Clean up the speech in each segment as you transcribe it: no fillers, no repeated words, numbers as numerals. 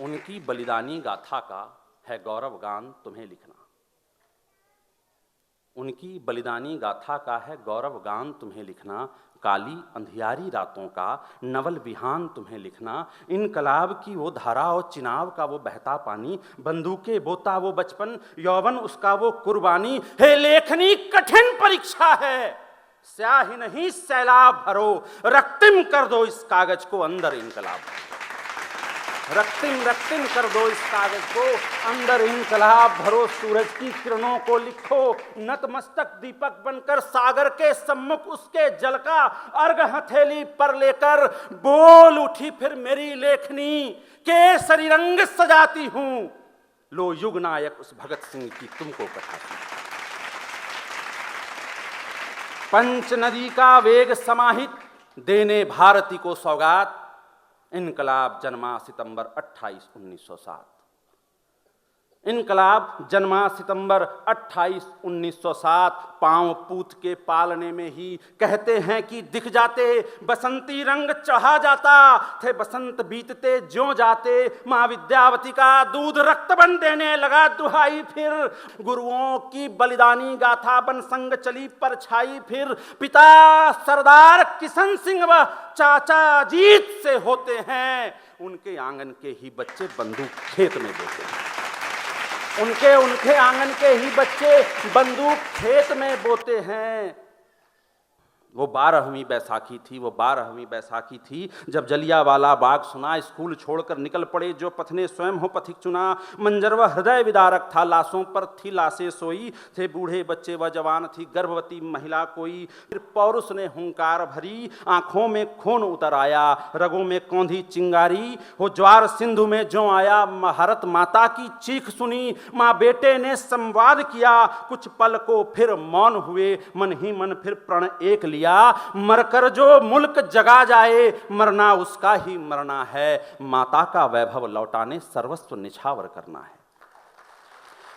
उनकी बलिदानी गाथा का है गौरव गान तुम्हें लिखना। उनकी बलिदानी गाथा का है गौरव गान तुम्हें लिखना। काली अंधियारी रातों का नवल विहान तुम्हें लिखना। इनकलाब की वो धारा और चिनाव का वो बहता पानी, बंदूकें बोता वो बचपन, यौवन उसका वो कुर्बानी। हे लेखनी कठिन परीक्षा है, स्याही नहीं सैलाब भरो, रक्तिम कर दो इस कागज को अंदर इनकलाब। रक्तिम रक्तिम कर दो इस कागज को अंदर इनकलाब भरो। सूरज की किरणों को लिखो नतमस्तक दीपक बनकर, सागर के सम्मुख उसके जल का अर्घ हथेली पर लेकर। बोल उठी फिर मेरी लेखनी, केसरी रंग सजाती हूं, लो युग नायक उस भगत सिंह की तुमको कथा। पंच नदी का वेग समाहित देने भारती को सौगात। इनकलाब जन्मा सितंबर 28, 1907। इनकलाब जन्मा सितंबर 28, 1907। पांव पूत के पालने में ही कहते हैं कि दिख जाते, बसंती रंग चढ़ा जाता थे, बसंत बीतते ज्यों जाते। माँ विद्यावती का दूध रक्त बन देने लगा दुहाई। फिर गुरुओं की बलिदानी गाथा बन संग चली परछाई। फिर पिता सरदार किशन सिंह व चाचा जीत से होते हैं, उनके आंगन के ही बच्चे बंदूक खेत में बोते हैं। उनके आंगन के ही बच्चे बंदूक खेत में बोते हैं। वो 12वीं बैसाखी थी, वो 12वीं बैसाखी थी जब जलियांवाला बाग सुना। स्कूल छोड़कर निकल पड़े जो पथ ने स्वयं हो पथिक चुना। मंजर व हृदय विदारक था, लाशों पर थी लाशें सोई। थे बूढ़े बच्चे व जवान, थी गर्भवती महिला कोई। फिर पौरुष ने हुंकार भरी, आंखों में खून उतर आया, रगों में कौंधी चिंगारी। हो ज्वार सिंधु में जो आया, भारत माता की चीख सुनी। माँ बेटे ने संवाद किया, कुछ पल को फिर मौन हुए। मन ही मन फिर प्रण एक लिया, मरकर जो मुल्क जगा जाए, मरना उसका ही मरना है। माता का वैभव लौटाने सर्वस्व निछावर करना है।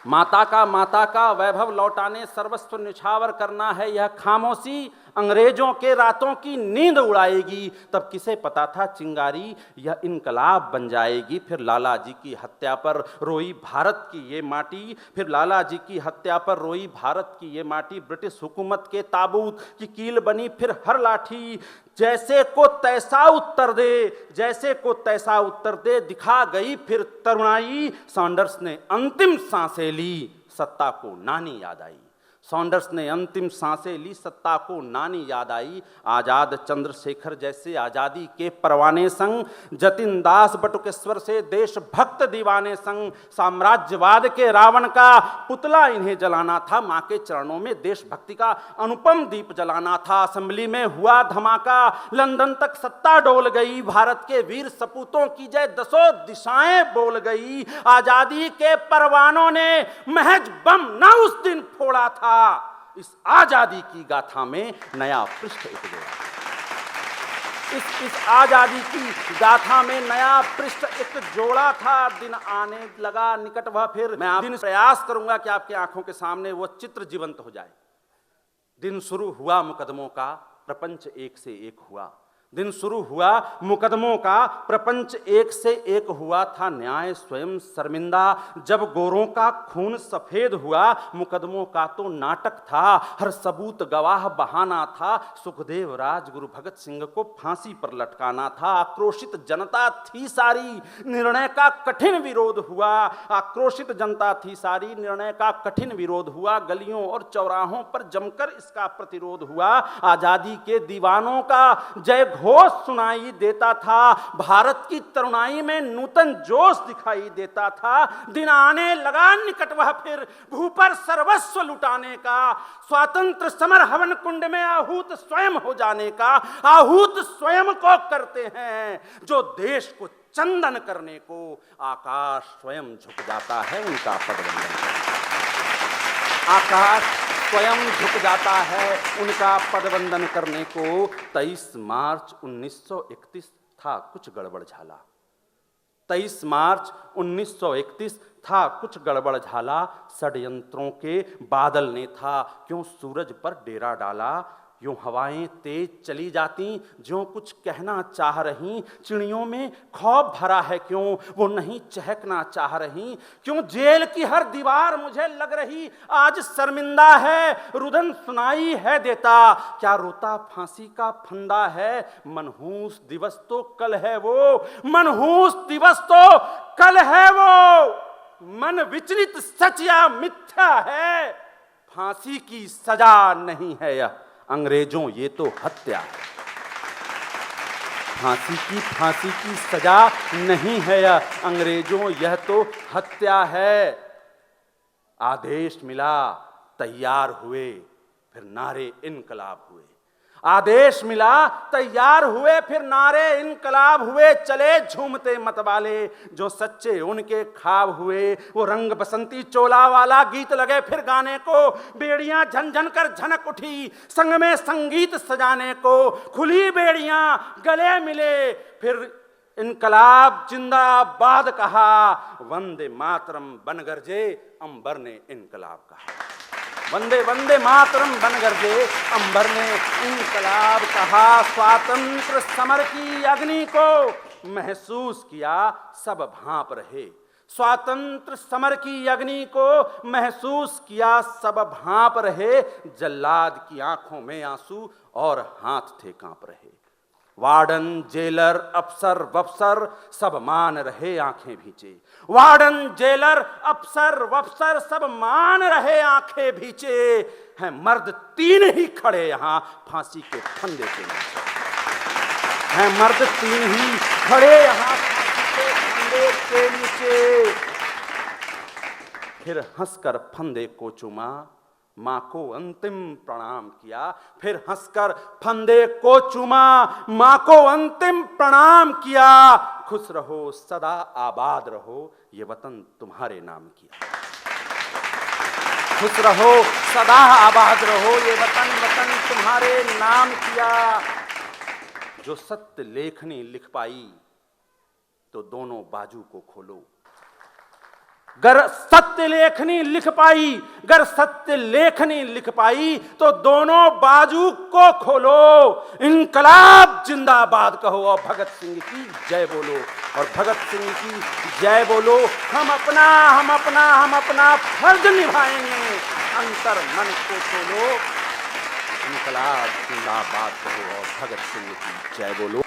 माता का वैभव लौटाने सर्वस्व निछावर करना है। यह खामोशी अंग्रेजों के रातों की नींद उड़ाएगी। तब किसे पता था चिंगारी यह इनकलाब बन जाएगी। फिर लाला जी की हत्या पर रोई भारत की ये माटी। फिर लाला जी की हत्या पर रोई भारत की ये माटी। ब्रिटिश हुकूमत के ताबूत की कील बनी फिर हर लाठी। जैसे को तैसा उत्तर दे, जैसे को तैसा उत्तर दे, दिखा गई फिर तरुणाई। सॉन्डर्स ने अंतिम सांसें ली, सत्ता को नानी याद आई। सॉन्डर्स ने अंतिम सांसें ली, सत्ता को नानी याद आई। आजाद चंद्रशेखर जैसे आजादी के परवाने संग, जतिन दास बटुकेश्वर से देशभक्त दीवाने संग। साम्राज्यवाद के रावण का पुतला इन्हें जलाना था, मां के चरणों में देशभक्ति का अनुपम दीप जलाना था। असेंबली में हुआ धमाका, लंदन तक सत्ता डोल गई। भारत के वीर सपूतों की जय दसों दिशाएं बोल गई। आजादी के परवानों ने महज बम न उस दिन फोड़ा था, इस आजादी की गाथा में नया पृष्ठ एक जोड़ा। इस आजादी की गाथा में नया पृष्ठ एक जोड़ा था। दिन आने लगा निकट, वह फिर मैं दिन प्रयास करूंगा कि आपकी आंखों के सामने वो चित्र जीवंत हो जाए। दिन शुरू हुआ मुकदमों का, प्रपंच एक से एक हुआ। दिन शुरू हुआ मुकदमों का, प्रपंच एक से एक हुआ। था न्याय स्वयं शर्मिंदा जब गोरों का खून सफेद हुआ। मुकदमों का तो नाटक था, हर सबूत गवाह बहाना था। सुखदेव राजगुरु भगत सिंह को फांसी पर लटकाना था। आक्रोशित जनता थी सारी, निर्णय का कठिन विरोध हुआ। आक्रोशित जनता थी सारी, निर्णय का कठिन विरोध हुआ। गलियों और चौराहों पर जमकर इसका प्रतिरोध हुआ। आजादी के दीवानों का जय घोष सुनाई देता था। भारत की तरुणाई में नूतन जोश दिखाई देता था। दिन आने लगा निकट, वह फिर भू पर सर्वस्व लुटाने का। स्वातंत्र समर हवन कुंड में आहूत स्वयं हो जाने का। आहूत स्वयं को करते हैं जो देश को चंदन करने को आकाश स्वयं झुक जाता है उनका पदवंदन करने। आकाश स्वयं झुक जाता है उनका पदवंदन करने को। 23 मार्च 1931 था कुछ गड़बड़ झाला। 23 मार्च 1931 था कुछ गड़बड़ झाला। षड्यंत्रों के बादल ने था क्यों सूरज पर डेरा डाला। यूं हवाएं तेज चली जाती, ज्यों कुछ कहना चाह रही। चिड़ियों में खौफ भरा है क्यों, वो नहीं चहकना चाह रही। क्यों जेल की हर दीवार मुझे लग रही आज शर्मिंदा है, रुदन सुनाई है देता। क्या रोता फांसी का फंदा है, मनहूस दिवस तो कल है वो, मनहूस दिवस तो कल है वो। मन विचलित सच या मिथ्या है, फांसी की सजा नहीं है यह अंग्रेजों ये तो हत्या है। फांसी की सजा नहीं है यह अंग्रेजों यह तो हत्या है। आदेश मिला तैयार हुए, फिर नारे इनकलाब हुए। आदेश मिला तैयार हुए, फिर नारे इनकलाब हुए। चले झूमते मतवाले जो सच्चे उनके ख्वाब हुए। वो रंग बसंती चोला वाला गीत लगे फिर गाने को। बेड़ियां झनझन कर झनक उठी संग में संगीत सजाने को। खुली बेड़ियां गले मिले, फिर इनकलाब जिंदाबाद कहा। वंदे मातरम बन गरजे अंबर ने इनकलाब कहा। वंदे वंदे मातरम बन गरजे अंबर ने इनकलाब कहा। स्वातंत्र समर की अग्नि को महसूस किया सब भांप रहे। स्वातंत्र समर की अग्नि को महसूस किया सब भांप रहे। जल्लाद की आंखों में आंसू और हाथ थे कांप रहे। वार्डन जेलर अफसर वफसर सब मान रहे आंखें भींचे। वार्डन जेलर अफसर वफसर सब मान रहे आंखें भींचे। हैं मर्द तीन ही खड़े यहां फांसी के फंदे के नीचे। हैं मर्द तीन ही खड़े यहां फांसी के फंदे के नीचे। फिर हंसकर फंदे को चूमा, मां को अंतिम प्रणाम किया। फिर हंसकर फंदे को चूमा, मां को अंतिम प्रणाम किया। खुश रहो सदा आबाद रहो, ये वतन तुम्हारे नाम किया। खुश रहो सदा आबाद रहो, ये वतन वतन तुम्हारे नाम किया। जो सत्य लेखनी लिख पाई तो दोनों बाजू को खोलो। गर सत्य लेखनी लिख पाई, गर सत्य लेखनी लिख पाई तो दोनों बाजू को खोलो। इनकलाब जिंदाबाद कहो और भगत सिंह की जय बोलो। और भगत सिंह की जय बोलो। हम अपना फर्ज निभाएंगे, अंतर मन को खोलो। इनकलाब जिंदाबाद कहो और भगत सिंह की जय बोलो।